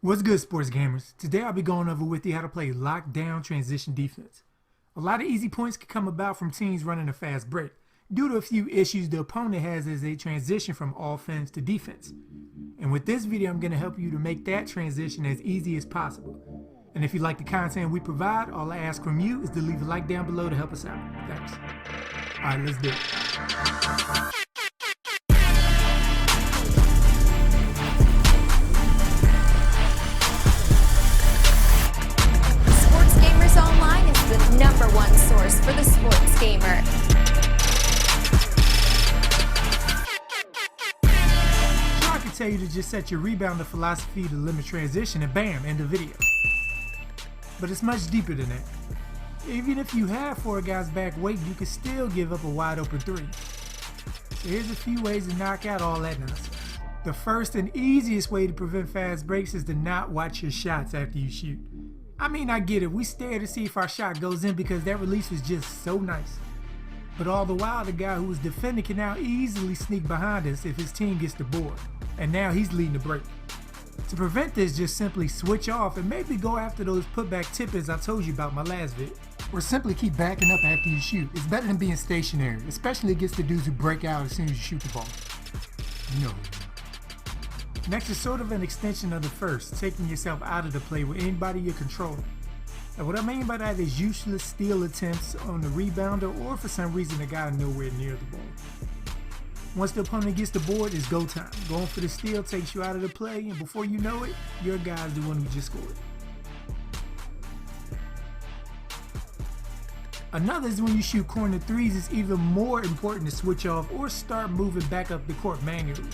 What's good, sports gamers? Today I'll be going over with you how to play lockdown transition defense. A lot of easy points can come about from teams running a fast break due to a few issues the opponent has as they transition from offense to defense. And with this video, I'm going to help you to make that transition as easy as possible. And if you like the content we provide, all I ask from you is to leave a like down below to help us out. Thanks. Alright, let's do it. The #1 source for the sports gamer. I can tell you to just set your rebounder philosophy to limit transition and bam, end the video. But it's much deeper than that. Even if you have 4 guys back waiting, you can still give up a wide open 3. So here's a few ways to knock out all that nonsense. The first and easiest way to prevent fast breaks is to not watch your shots after you shoot. I mean, I get it, we stare to see if our shot goes in because that release was just so nice. But all the while, the guy who was defending can now easily sneak behind us if his team gets the board. And now he's leading the break. To prevent this, just simply switch off and maybe go after those putback tip-ins I told you about in my last vid. Or simply keep backing up after you shoot. It's better than being stationary, especially against the dudes who break out as soon as you shoot the ball. No. Next is sort of an extension of the first, taking yourself out of the play with anybody you're controlling. And what I mean by that is useless steal attempts on the rebounder or for some reason the guy nowhere near the ball. Once the opponent gets the board, it's go time. Going for the steal takes you out of the play, and before you know it, your guy's the one who just scored. Another is when you shoot corner threes, it's even more important to switch off or start moving back up the court manually.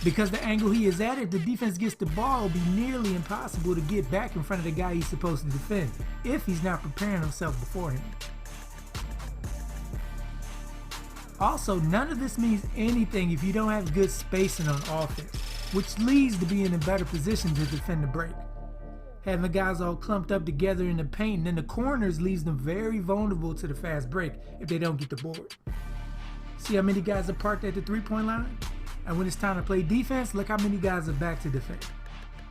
Because the angle he is at, if the defense gets the ball, it'll be nearly impossible to get back in front of the guy he's supposed to defend, if he's not preparing himself beforehand. Also, none of this means anything if you don't have good spacing on offense, which leads to being in a better position to defend the break. Having guys all clumped up together in the paint and in the corners leaves them very vulnerable to the fast break if they don't get the board. See how many guys are parked at the three-point line? And when it's time to play defense, look how many guys are back to defend.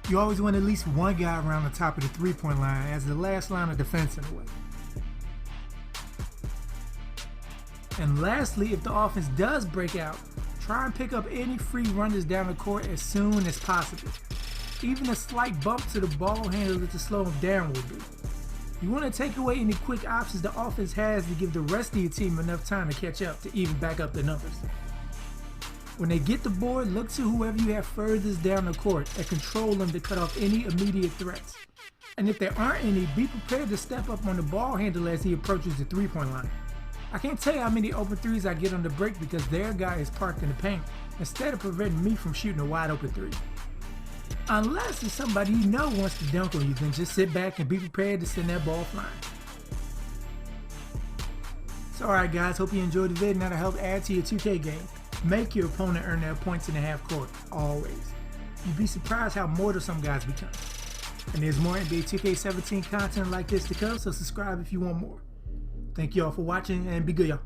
You always want at least one guy around the top of the three-point line as the last line of defense in a way. And lastly, if the offense does break out, try and pick up any free runners down the court as soon as possible. Even a slight bump to the ball handler to slow him down will do. You want to take away any quick options the offense has to give the rest of your team enough time to catch up to even back up the numbers. When they get the board, look to whoever you have furthest down the court and control them to cut off any immediate threats. And if there aren't any, be prepared to step up on the ball handler as he approaches the three-point line. I can't tell you how many open threes I get on the break because their guy is parked in the paint instead of preventing me from shooting a wide open 3. Unless it's somebody you know wants to dunk on you, then just sit back and be prepared to send that ball flying. So alright guys, hope you enjoyed the vid and that'll help add to your 2K game. Make your opponent earn their points in the half court, always. You'd be surprised how mortal some guys become. And there's more NBA 2K17 content like this to come, so subscribe if you want more. Thank you all for watching and be good, y'all.